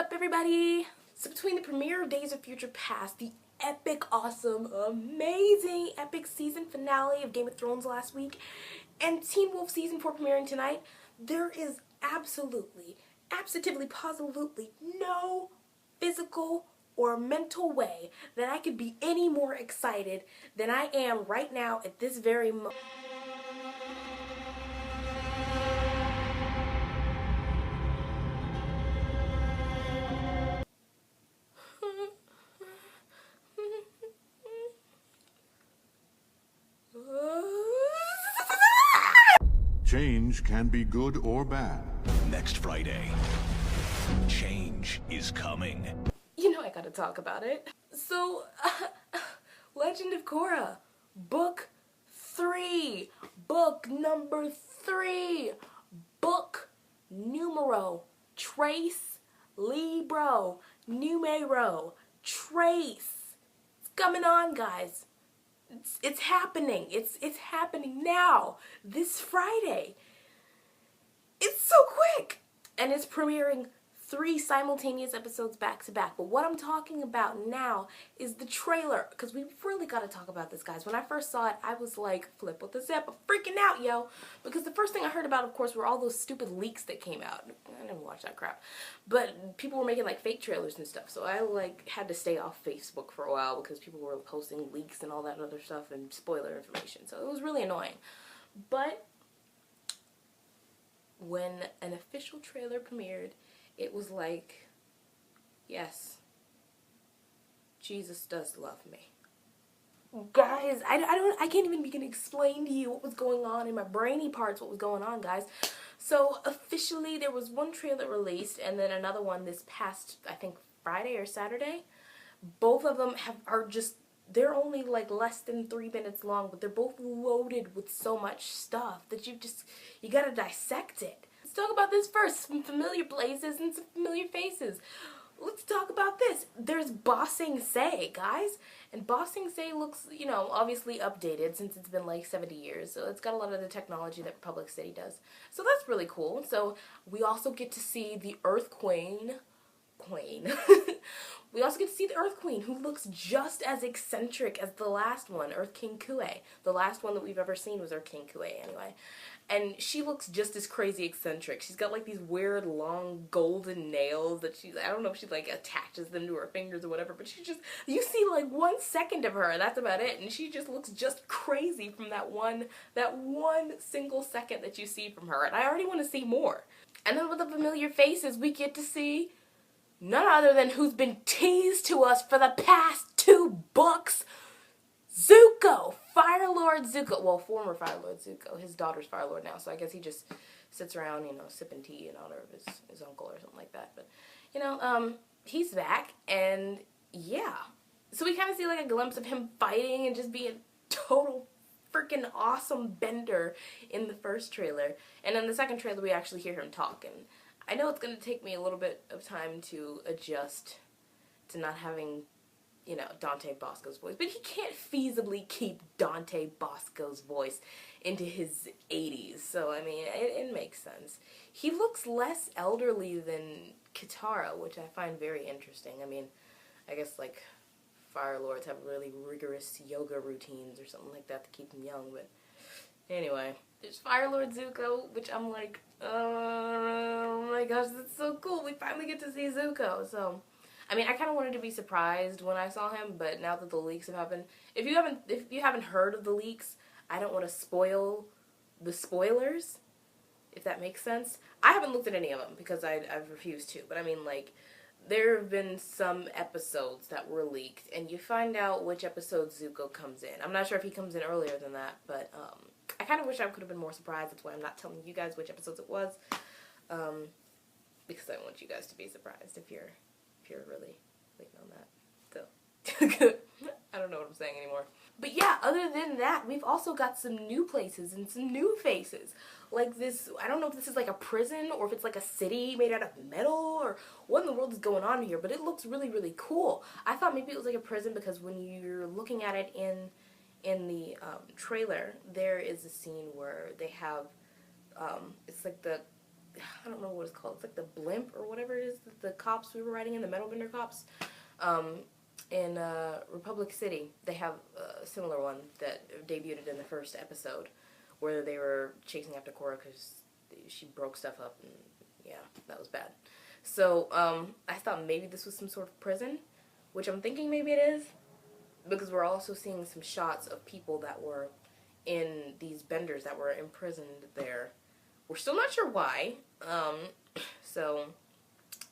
up, everybody? So between the premiere of Days of Future Past, the epic, awesome, amazing, epic season finale of Game of Thrones last week, and Teen Wolf Season 4 premiering tonight, there is absolutely, positively no physical or mental way that I could be any more excited than I am right now at this very moment. Change can be good or bad. Next Friday, change is coming. You know I gotta talk about it. So, Legend of Korra, book 3, book number 3, book numero, trace, libro, numero, trace. It's coming on, guys. It's happening. It's happening now. This Friday. It's so quick. And it's premiering 3 simultaneous episodes back to back. But what I'm talking about now is the trailer. Because we really got to talk about this, guys. When I first saw it, I was like, flip with the zip. I'm freaking out, yo. Because the first thing I heard about, of course, were all those stupid leaks that came out. I didn't watch that crap. But people were making like fake trailers and stuff. So I like had to stay off Facebook for a while because people were posting leaks and all that other stuff and spoiler information. So it was really annoying. But when an official trailer premiered, it was like, yes, Jesus does love me. Guys, I can't even begin to explain to you what was going on in my brainy parts, what was going on, guys. So officially there was one trailer released and then another one this past, I think, Friday or Saturday. Both of them they're only like less than 3 minutes long, but they're both loaded with so much stuff that you gotta dissect it. Let's talk about this first. Some familiar places and some familiar faces. Let's talk about this. There's Ba Sing Se, guys. And Ba Sing Se looks, you know, obviously updated since it's been like 70 years. So it's got a lot of the technology that Republic City does. So that's really cool. So we also get to see the Earth Queen. We also get to see the Earth Queen, who looks just as eccentric as the last one, Earth King Kue. The last one that we've ever seen was Earth King Kue, anyway. And she looks just as crazy eccentric. She's got like these weird long golden nails that I don't know if she like attaches them to her fingers or whatever, but you see like 1 second of her and that's about it. And she just looks just crazy from that one single second that you see from her. And I already want to see more. And then with the familiar faces, we get to see none other than who's been teased to us for the past 2 books, Zuko, Fire Lord Zuko. Well, former Fire Lord Zuko. His daughter's Fire Lord now, so I guess he just sits around, you know, sipping tea in honor of his uncle or something like that. But, you know, he's back, and yeah. So we kind of see like a glimpse of him fighting and just being total freaking awesome bender in the first trailer. And in the second trailer, we actually hear him talk, and I know it's going to take me a little bit of time to adjust to not having, you know, Dante Bosco's voice. But he can't feasibly keep Dante Bosco's voice into his 80s. So, I mean, it makes sense. He looks less elderly than Katara, which I find very interesting. I mean, I guess, like, Fire Lords have really rigorous yoga routines or something like that to keep them young. But anyway, there's Fire Lord Zuko, which I'm like, oh my gosh, that's so cool. We finally get to see Zuko. So, I mean, I kind of wanted to be surprised when I saw him, but now that the leaks have happened, if you haven't heard of the leaks, I don't want to spoil the spoilers, if that makes sense. I haven't looked at any of them because I've refused to, but I mean, like, there have been some episodes that were leaked, and you find out which episode Zuko comes in. I'm not sure if he comes in earlier than that, but I kind of wish I could have been more surprised. That's why I'm not telling you guys which episodes it was, because I want you guys to be surprised if you're really waiting on that. So, I don't know what I'm saying anymore. But yeah, other than that, we've also got some new places and some new faces. Like this, I don't know if this is like a prison or if it's like a city made out of metal or what in the world is going on here, but it looks really, really cool. I thought maybe it was like a prison because when you're looking at it in the trailer, there is a scene where they have, it's like the I don't know what it's called. It's like the blimp or whatever it is that the cops we were riding in, the metal bender cops. In Republic City, they have a similar one that debuted in the first episode, where they were chasing after Korra because she broke stuff up, and yeah, that was bad. So, I thought maybe this was some sort of prison, which I'm thinking maybe it is, because we're also seeing some shots of people that were in these benders that were imprisoned there. We're still not sure why, so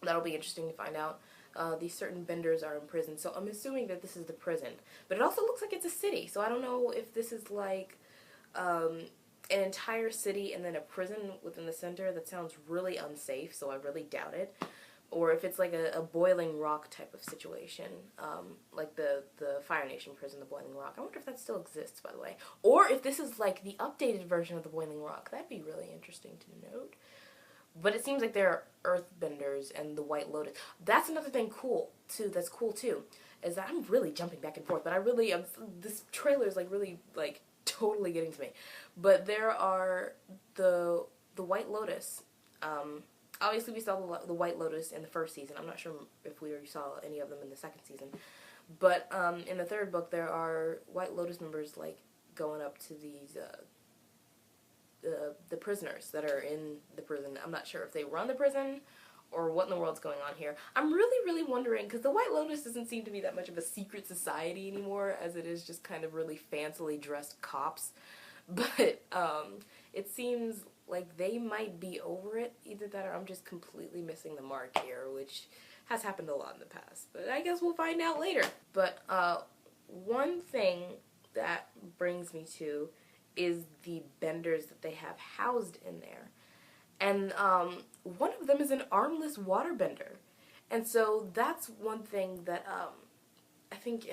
that'll be interesting to find out. These certain benders are in prison, so I'm assuming that this is the prison. But it also looks like it's a city, so I don't know if this is like an entire city and then a prison within the center. That sounds really unsafe, so I really doubt it. Or if it's like a Boiling Rock type of situation, like the Fire Nation prison, the Boiling Rock. I wonder if that still exists, by the way. Or if this is like the updated version of the Boiling Rock. That'd be really interesting to note. But it seems like there are Earthbenders and the White Lotus. That's another thing cool, too, that's cool, too, is that I'm really jumping back and forth, but I really, this trailer is, like, really, like, totally getting to me. But there are the White Lotus. Obviously, we saw the White Lotus in the first season. I'm not sure if we saw any of them in the second season. But in the third book, there are White Lotus members, like, going up to these, the prisoners that are in the prison. I'm not sure if they run the prison or what in the world's going on here. I'm really wondering, because the White Lotus doesn't seem to be that much of a secret society anymore, as it is just kind of really fancily dressed cops. But it seems like they might be over it. Either that or I'm just completely missing the mark here, which has happened a lot in the past. But I guess we'll find out later. But one thing that brings me to is the benders that they have housed in there. And one of them is an armless waterbender. And so that's one thing that I think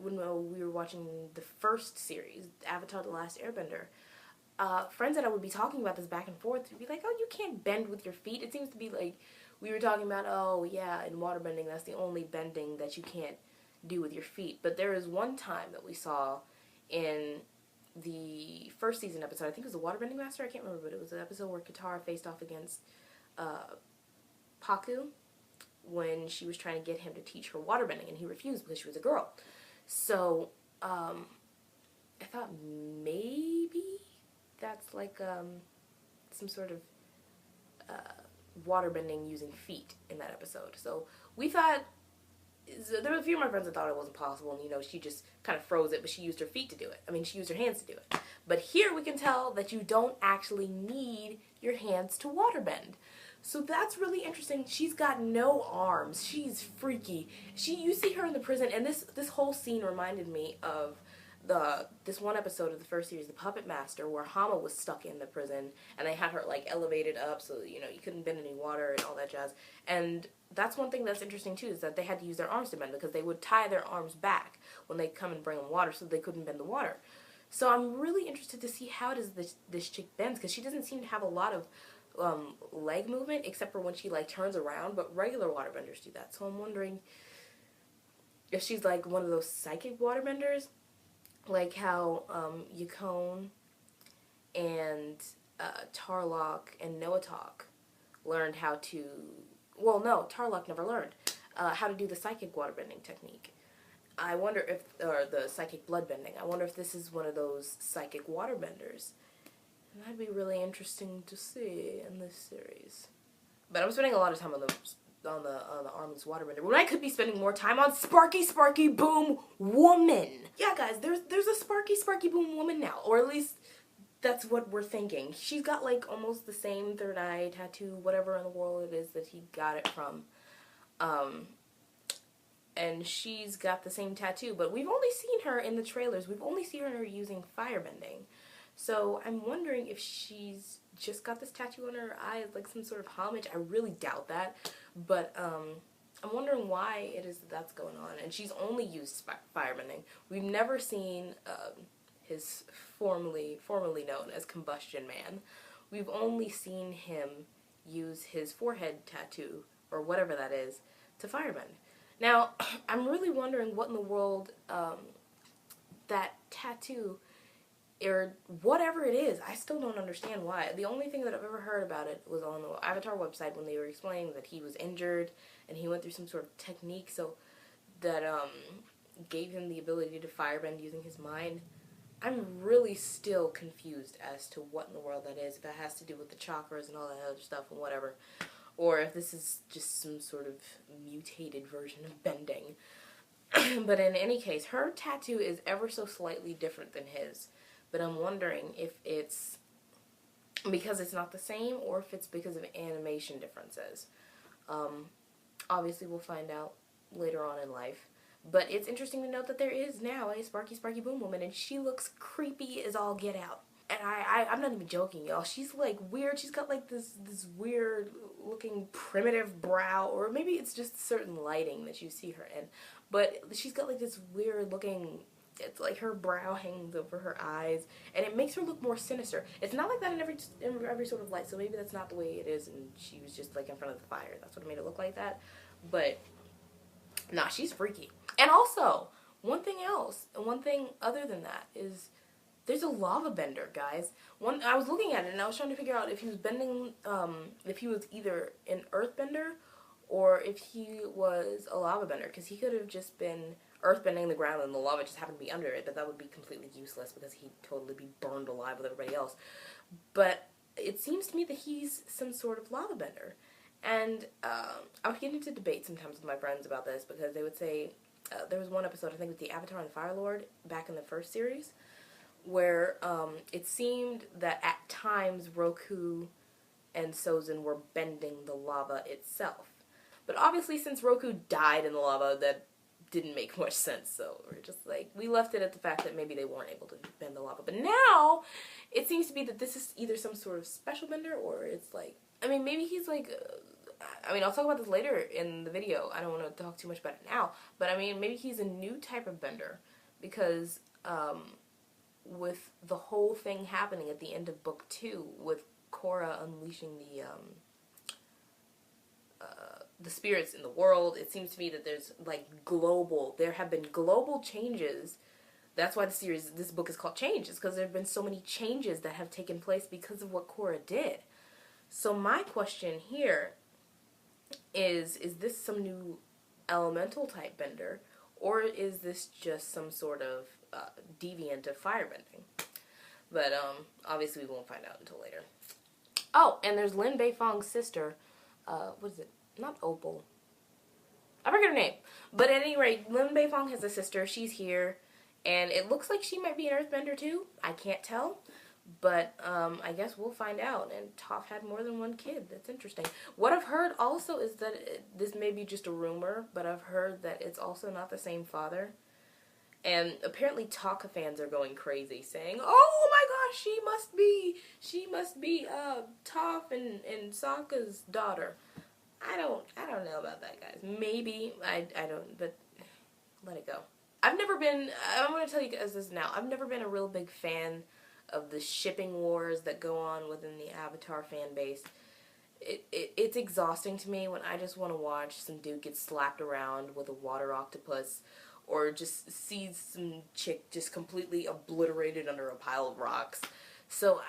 when we were watching the first series, Avatar: The Last Airbender, friends that I would be talking about this back and forth would be like, oh, you can't bend with your feet. It seems to be like we were talking about, oh yeah, in waterbending, that's the only bending that you can't do with your feet. But there is one time that we saw in the first season episode, I think it was the Waterbending Master, I can't remember, but it was an episode where Katara faced off against Paku when she was trying to get him to teach her waterbending, and he refused because she was a girl. So, I thought maybe that's like some sort of waterbending using feet in that episode. So we thought, there were a few of my friends that thought it wasn't possible, and, you know, she just kind of froze it, but she used her feet to do it. I mean, she used her hands to do it. But here we can tell that you don't actually need your hands to waterbend. So that's really interesting. She's got no arms. She's freaky. You see her in the prison, and this whole scene reminded me of this one episode of the first series, The Puppet Master, where Hama was stuck in the prison, and they had her, like, elevated up so, you know, you couldn't bend any water and all that jazz. And that's one thing that's interesting, too, is that they had to use their arms to bend, because they would tie their arms back when they come and bring them water so they couldn't bend the water. So I'm really interested to see how does this chick bends, because she doesn't seem to have a lot of leg movement, except for when she, like, turns around, but regular waterbenders do that. So I'm wondering if she's, like, one of those psychic waterbenders, like how Yukon and Tarlok and Noatok learned how to, well, no, Tarlok never learned how to do the psychic waterbending technique. I wonder if, or the psychic bloodbending, I wonder if this is one of those psychic waterbenders. And that'd be really interesting to see in this series. But I'm spending a lot of time on the armless waterbender when I could be spending more time on Sparky Boom Woman. Yeah, guys, there's a Sparky Boom Woman now, or at least that's what we're thinking. She's got, like, almost the same third eye tattoo, whatever in the world it is that he got it from. And she's got the same tattoo, but we've only seen her in the trailers. We've only seen her using firebending. So I'm wondering if she's just got this tattoo on her eye as, like, some sort of homage. I really doubt that. But I'm wondering why it is that's going on. And she's only used firebending. We've never seen his formerly known as Combustion Man. We've only seen him use his forehead tattoo, or whatever that is, to firebend. Now, I'm really wondering what in the world that tattoo or whatever it is. I still don't understand why. The only thing that I've ever heard about it was on the Avatar website when they were explaining that he was injured and he went through some sort of technique so that gave him the ability to firebend using his mind. I'm really still confused as to what in the world that is, if it has to do with the chakras and all that other stuff and whatever, or if this is just some sort of mutated version of bending. But in any case, her tattoo is ever so slightly different than his. But I'm wondering if it's because it's not the same or if it's because of animation differences. Obviously, we'll find out later on in life. But it's interesting to note that there is now a Sparky Sparky Boom woman, and she looks creepy as all get out. And I'm not even joking, y'all. She's like weird. She's got like this weird looking primitive brow, or maybe it's just certain lighting that you see her in. But she's got like this weird looking, it's like her brow hangs over her eyes, and it makes her look more sinister. It's not like that in every sort of light, so maybe that's not the way it is, and she was just like in front of the fire. That's what made it look like that. But nah, she's freaky. And also, one thing other than that is there's a lava bender, guys. I was looking at it and I was trying to figure out if he was bending, if he was either an earthbender or if he was a lava bender, because he could have just been earthbending the ground and the lava just happened to be under it, but that would be completely useless because he'd totally be burned alive with everybody else. But it seems to me that he's some sort of lava bender. And I would get into debate sometimes with my friends about this because they would say, there was one episode, I think it was the Avatar and Fire Lord, back in the first series, where it seemed that at times Roku and Sozin were bending the lava itself. But obviously since Roku died in the lava, that didn't make much sense, so we're just like, we left it at the fact that maybe they weren't able to bend the lava. But now, it seems to be that this is either some sort of special bender, or it's like, I mean, maybe he's like, I mean, I'll talk about this later in the video, I don't want to talk too much about it now, but I mean, maybe he's a new type of bender, because, with the whole thing happening at the end of book 2, with Korra unleashing the spirits in the world, it seems to me that there's like there have been global changes. That's why this book is called Change, is because there have been so many changes that have taken place because of what Korra did. So my question here is this some new elemental type bender, or is this just some sort of deviant of firebending? But obviously we won't find out until later. Oh, and there's Lin Beifong's sister, what is it? Not Opal. I forget her name. But at any rate, Lin Beifong has a sister. She's here. And it looks like she might be an earthbender too. I can't tell. But I guess we'll find out. And Toph had more than one kid. That's interesting. What I've heard also is that this may be just a rumor, but I've heard that it's also not the same father. And apparently Taka fans are going crazy, saying, "Oh my gosh, she must be Toph and Sokka's daughter." I don't know about that, guys. Maybe, I don't, but let it go. I'm going to tell you guys this now, I've never been a real big fan of the shipping wars that go on within the Avatar fan base. It's exhausting to me when I just want to watch some dude get slapped around with a water octopus, or just see some chick just completely obliterated under a pile of rocks. So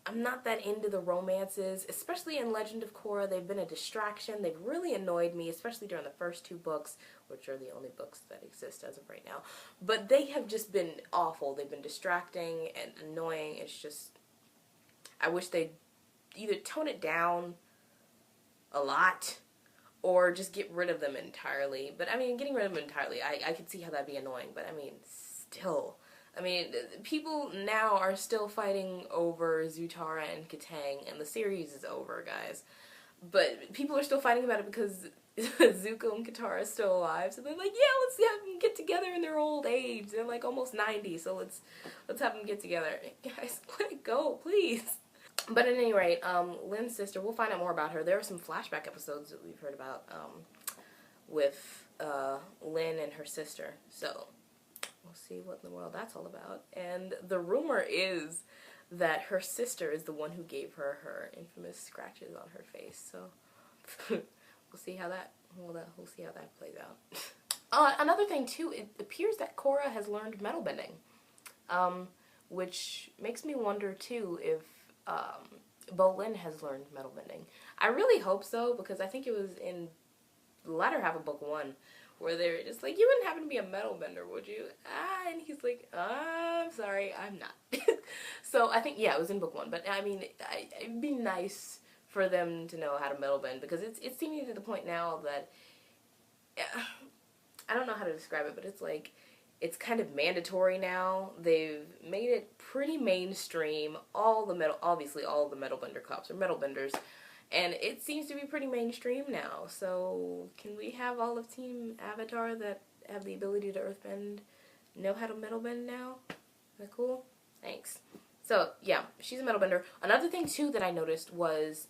I'm not that into the romances, especially in Legend of Korra. They've been a distraction. They've really annoyed me, especially during the first 2 books, which are the only books that exist as of right now. But they have just been awful. They've been distracting and annoying. It's just, I wish they'd either tone it down a lot or just get rid of them entirely. But I mean, getting rid of them entirely, I could see how that'd be annoying, but I mean, still. I mean, people now are still fighting over Zutara and Katang, and the series is over, guys. But people are still fighting about it because Zuko and Katara are still alive. So they're like, yeah, let's have them get together in their old age. They're like almost 90, so let's have them get together. Guys, let it go, please. But at any rate, Lin's sister, we'll find out more about her. There are some flashback episodes that we've heard about with Lin and her sister. So we'll see what in the world that's all about. And the rumor is that her sister is the one who gave her her infamous scratches on her face. So we'll see how that plays out. Another thing too, it appears that Korra has learned metal bending. which makes me wonder too if Bolin has learned metal bending. I really hope so, because I think it was in the latter half of book 1 where they're just like, you wouldn't happen to be a metal bender, would you? And he's like, I'm sorry, I'm not. So I think, yeah, it was in book 1, but I mean, it'd be nice for them to know how to metal bend, because it's seeming to the point now that, I don't know how to describe it, but it's like, it's kind of mandatory now. They've made it pretty mainstream. Obviously all the metal bender cops are metal benders, and it seems to be pretty mainstream now. So can we have all of Team Avatar that have the ability to earthbend know how to metal bend now? Is that cool? Thanks. So yeah, she's a metal bender. Another thing too that I noticed was,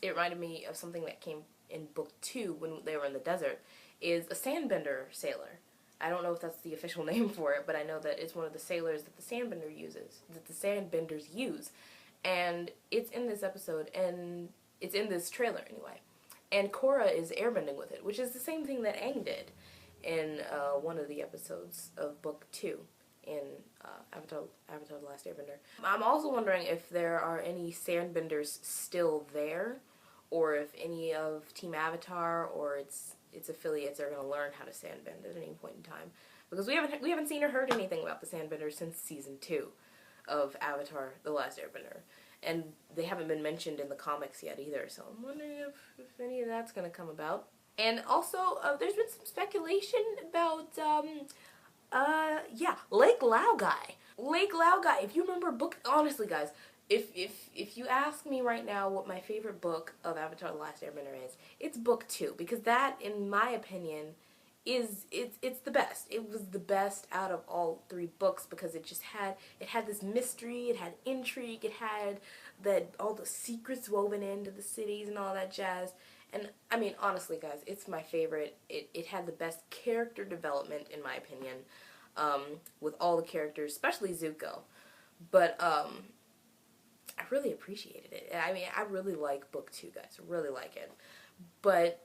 it reminded me of something that came in book 2 when they were in the desert, is a sandbender sailor. I don't know if that's the official name for it, but I know that it's one of the sailors that the sandbenders use. And it's in this episode, and it's in this trailer anyway. And Korra is airbending with it, which is the same thing that Aang did in one of the episodes of book 2 in Avatar The Last Airbender. I'm also wondering if there are any sandbenders still there, or if any of Team Avatar or its affiliates are going to learn how to sandbend at any point in time, because we haven't seen or heard anything about the sandbenders since season 2 of Avatar The Last Airbender, and they haven't been mentioned in the comics yet either, so I'm wondering if any of that's going to come about. And also, there's been some speculation about, Lake Laogai. Lake Laogai, if you remember honestly guys, if you ask me right now what my favorite book of Avatar The Last Airbender is, it's book 2, because that, in my opinion, it's the best. It was the best out of all 3 books, because it had this mystery, it had intrigue, it had all the secrets woven into the cities and all that jazz. And I mean, honestly guys, it's my favorite. It had the best character development in my opinion, with all the characters, especially Zuko. But I really appreciated it. I mean, I really like book 2, guys. I really like it. But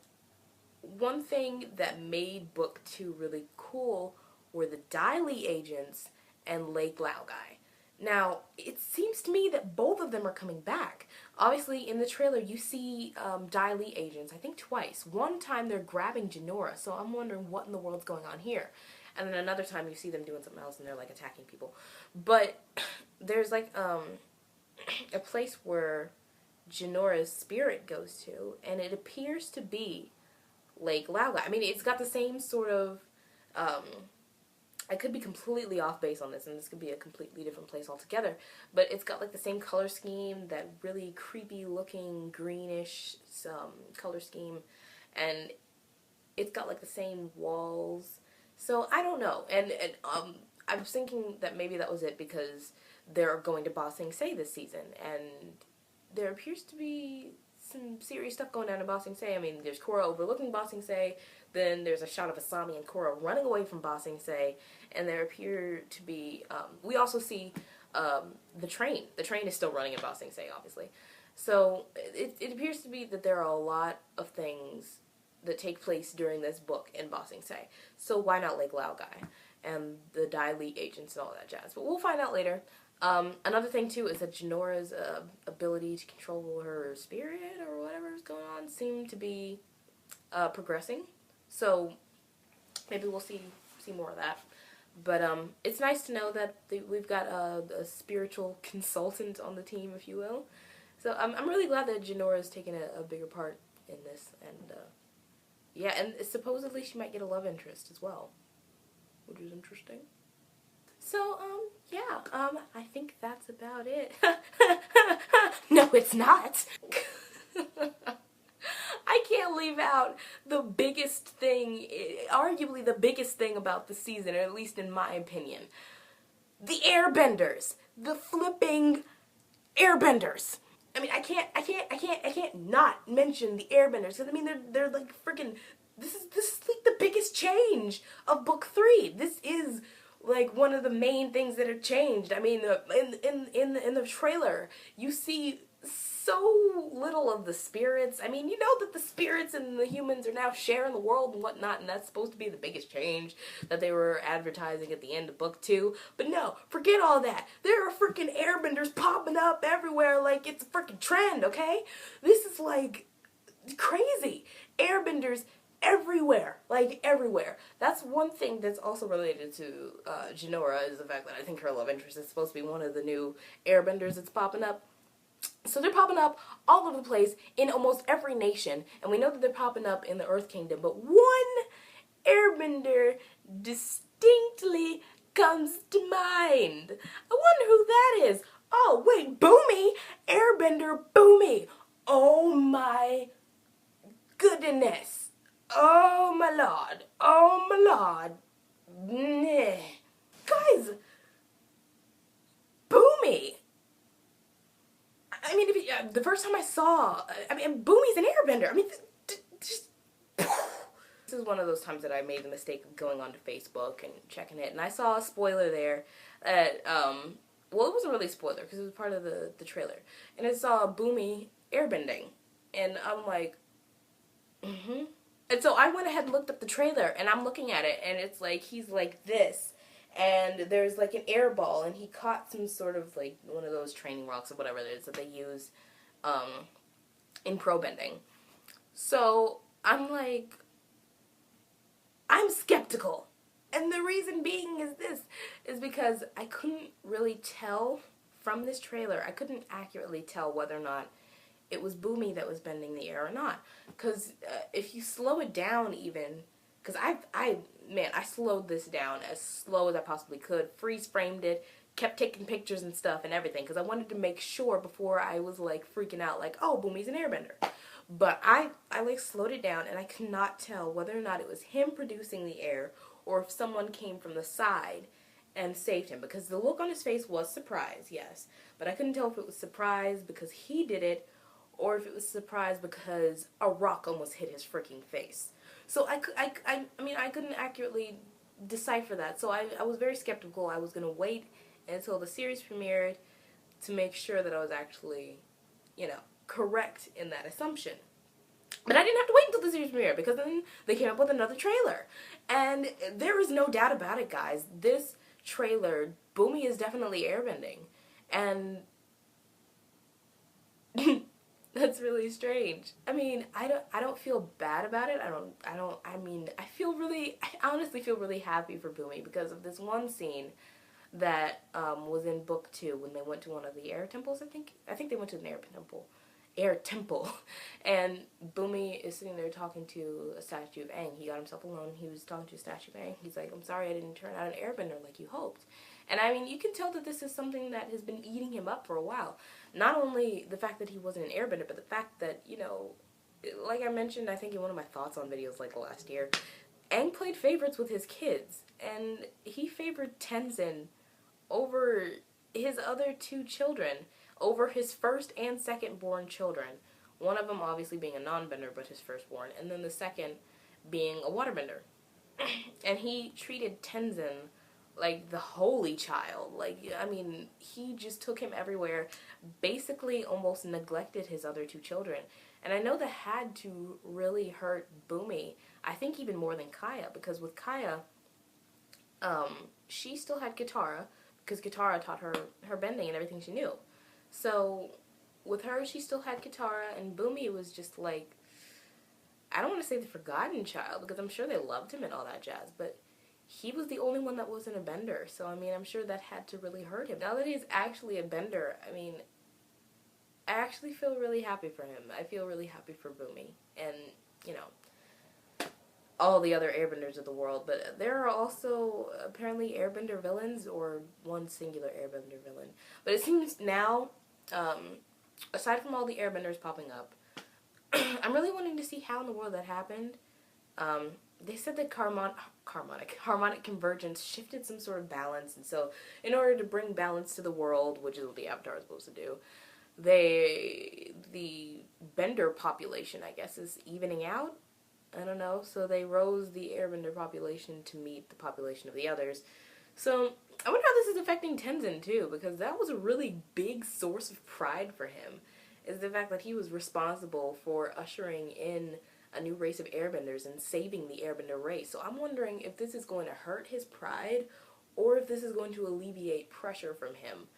one thing that made book 2 really cool were the Dai Li agents and Lake Laogai. Now, it seems to me that both of them are coming back. Obviously, in the trailer, you see Dai Li agents, I think twice. One time, they're grabbing Jinora, so I'm wondering what in the world's going on here. And then another time, you see them doing something else, and they're, like, attacking people. But there's, like, a place where Jinora's spirit goes to, and it appears to be Lake Laogai. I mean, it's got the same sort of, I could be completely off base on this, and this could be a completely different place altogether, but it's got like the same color scheme, that really creepy looking greenish color scheme, and it's got like the same walls. So I don't know, and I was thinking that maybe that was it, because they're going to Ba Sing Se this season, and there appears to be some serious stuff going on in Ba Sing Se. I mean, there's Korra overlooking Ba Sing Se, then there's a shot of Asami and Korra running away from Ba Sing Se, and there appear to be, we also see the train. The train is still running in Ba Sing Se, obviously. So it appears to be that there are a lot of things that take place during this book in Ba Sing Se. So why not Lake Laogai and the Dai Li agents and all that jazz? But we'll find out later. Another thing too is that Jinora's ability to control her spirit or whatever is going on seemed to be progressing. So maybe we'll see more of that. But it's nice to know that we've got a spiritual consultant on the team, if you will. So I'm really glad that Jinora's taken a bigger part in this, and yeah, and supposedly she might get a love interest as well, which is interesting. So, yeah, I think that's about it. No, it's not. I can't leave out the biggest thing, arguably the biggest thing about the season, or at least in my opinion. The airbenders. The flipping airbenders. I mean, I can't not mention the airbenders, because I mean, they're like freaking, this is like the biggest change of book 3. This is like one of the main things that have changed. I mean, in the trailer, you see so little of the spirits. I mean, you know that the spirits and the humans are now sharing the world and whatnot, and that's supposed to be the biggest change that they were advertising at the end of book 2. But no, forget all that. There are freaking airbenders popping up everywhere like it's a freaking trend, okay? This is like crazy. Airbenders everywhere, like everywhere. That's one thing that's also related to Jinora, is the fact that I think her love interest is supposed to be one of the new airbenders that's popping up. So they're popping up all over the place in almost every nation, and we know that they're popping up in the Earth Kingdom, but one airbender distinctly comes to mind. I wonder who that is. Oh, wait, Boomy! Airbender Boomy! Oh my goodness. Oh my lord. Oh my lord. Nah. Guys, Boomy. I mean, the first time I saw, Boomy's an airbender. I mean, just... This is one of those times that I made the mistake of going onto Facebook and checking it, and I saw a spoiler there that, well, it wasn't really a spoiler because it was part of the trailer, and it saw Boomy airbending, and I'm like, And so I went ahead and looked up the trailer, and I'm looking at it, and it's like, he's like this, and there's like an air ball, and he caught some sort of like one of those training rocks or whatever it is that they use in pro bending. So I'm like, I'm skeptical. And the reason being is because I couldn't really tell from this trailer, I couldn't accurately tell whether or not it was Boomy that was bending the air or not. Because if you slow it down even, because I slowed this down as slow as I possibly could, freeze framed it, kept taking pictures and stuff and everything, because I wanted to make sure before I was like freaking out like, oh, Boomy's an airbender. But I like slowed it down, and I could not tell whether or not it was him producing the air or if someone came from the side and saved him, because the look on his face was surprise, yes, but I couldn't tell if it was surprise because he did it or if it was surprise because a rock almost hit his freaking face. So I mean, I couldn't accurately decipher that, so I was very skeptical. I was going to wait until the series premiered to make sure that I was actually, you know, correct in that assumption. But I didn't have to wait until the series premiere, because then they came up with another trailer. And there is no doubt about it, guys. This trailer, Boomy is definitely airbending. And that's really strange. I mean, I don't feel bad about it. I honestly feel really happy for Boomy because of this one scene that was in book 2 when they went to one of the air temples, I think they went to an air temple, and Boomy is sitting there talking to a statue of Aang. He got himself alone. He was talking to a statue of Aang. He's like, I'm sorry I didn't turn out an airbender like you hoped. And I mean, you can tell that this is something that has been eating him up for a while. Not only the fact that he wasn't an airbender, but the fact that, you know, like I mentioned, I think in one of my thoughts on videos like last year, Aang played favorites with his kids, and he favored Tenzin over his other 2 children, over his first and second born children. One of them obviously being a non-bender, but his firstborn, and then the second being a waterbender. And he treated Tenzin like the holy child. Like, I mean, he just took him everywhere, basically almost neglected his other 2 children. And I know that had to really hurt Boomy, I think even more than Kaya, because with Kaya, she still had Katara, because Katara taught her bending and everything she knew. So with her, she still had Katara, and Boomy was just like, I don't want to say the forgotten child, because I'm sure they loved him and all that jazz, but he was the only one that wasn't a bender. So I mean, I'm sure that had to really hurt him. Now that he's actually a bender, I mean, I actually feel really happy for him. I feel really happy for Boomy and, you know, all the other airbenders of the world. But there are also apparently airbender villains, or one singular airbender villain. But it seems now, aside from all the airbenders popping up, I'm really wanting to see how in the world that happened. They said that harmonic convergence shifted some sort of balance, and so in order to bring balance to the world, which is what the Avatar is supposed to do, the bender population, I guess, is evening out. I don't know. So they rose the airbender population to meet the population of the others. So I wonder how this is affecting Tenzin too, because that was a really big source of pride for him. is the fact that he was responsible for ushering in a new race of airbenders and saving the airbender race. So I'm wondering if this is going to hurt his pride or if this is going to alleviate pressure from him.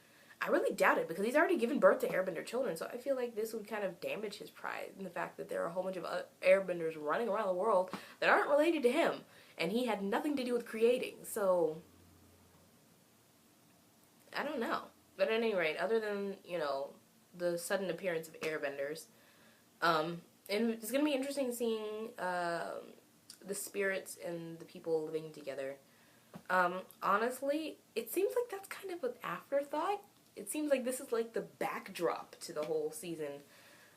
I really doubt it because he's already given birth to airbender children, so I feel like this would kind of damage his pride in the fact that there are a whole bunch of airbenders running around the world that aren't related to him, and he had nothing to do with creating, so I don't know. But at any rate, other than, you know, the sudden appearance of airbenders, and it's going to be interesting seeing the spirits and the people living together. Honestly, it seems like that's kind of an afterthought. It seems like this is like the backdrop to the whole season,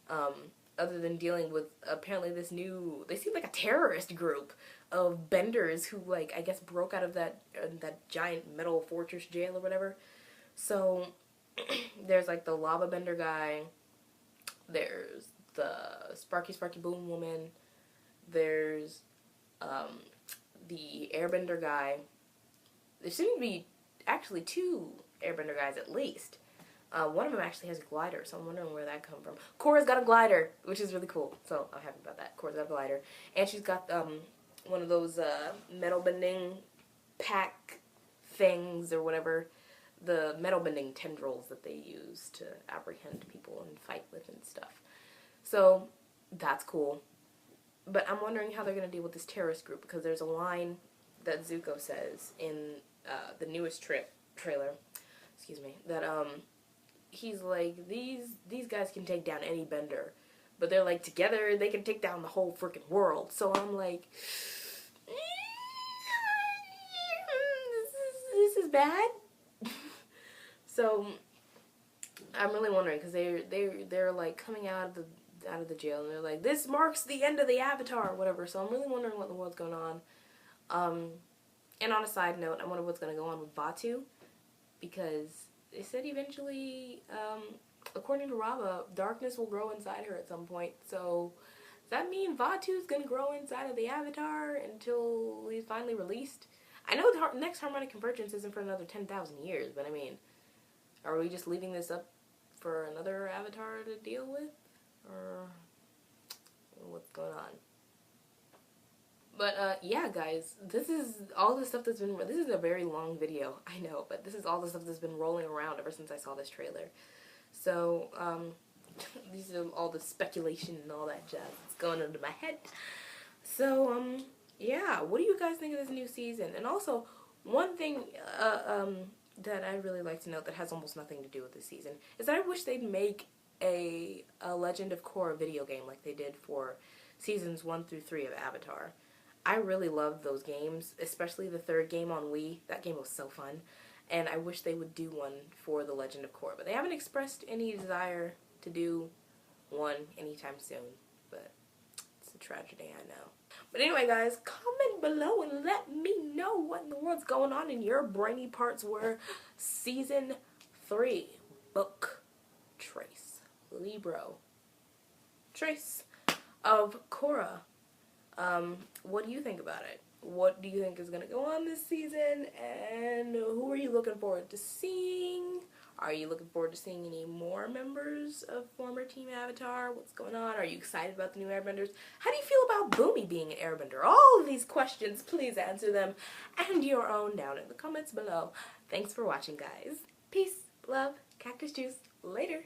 other than dealing with apparently this new, they seem like a terrorist group of benders who, like, I guess broke out of that giant metal fortress jail or whatever. So there's like the lava bender guy, there's the Sparky Boom woman, there's the airbender guy. There seem to be actually 2 airbender guys at least. One of them actually has a glider, so I'm wondering where that come from. Korra's got a glider, which is really cool, so I'm happy about that. Korra's got a glider. And she's got one of those metal bending pack things or whatever. The metal bending tendrils that they use to apprehend people and fight with and stuff. So that's cool. But I'm wondering how they're going to deal with this terrorist group, because there's a line that Zuko says in the newest trailer, excuse me, that he's like, these guys can take down any bender, but they're like, together they can take down the whole freaking world. So I'm like, this is bad. So I'm really wondering, because they're like coming out of the jail, and they're like, this marks the end of the Avatar or whatever. So I'm really wondering what in the world's going on. And on a side note, I wonder what's going to go on with Vaatu, because they said eventually, according to Rava, darkness will grow inside her at some point. So does that mean Vaatu's going to grow inside of the Avatar until he's finally released? I know the next harmonic convergence isn't for another 10,000 years, but I mean, are we just leaving this up for another Avatar to deal with? Or what's going on? But, yeah, guys, this is all the stuff that's been, this is a very long video, I know, but this is all the stuff that's been rolling around ever since I saw this trailer. So, these are all the speculation and all that jazz that's going into my head. So, yeah, what do you guys think of this new season? And also, one thing, that I really like to note that has almost nothing to do with this season is that I wish they'd make a Legend of Korra video game like they did for seasons 1 through 3 of Avatar. I really loved those games, especially the 3rd game on Wii. That game was so fun, and I wish they would do one for the Legend of Korra, but they haven't expressed any desire to do one anytime soon, but it's a tragedy, I know. But anyway, guys, comment below and let me know what in the world's going on in your brainy parts where Season 3, Book, Trace, Libro, Trace of Korra. What do you think about it? What do you think is going to go on this season? And who are you looking forward to seeing? Are you looking forward to seeing any more members of former Team Avatar? What's going on? Are you excited about the new airbenders? How do you feel about Boomy being an airbender? All of these questions, please answer them and your own down in the comments below. Thanks for watching, guys. Peace, love, cactus juice. Later.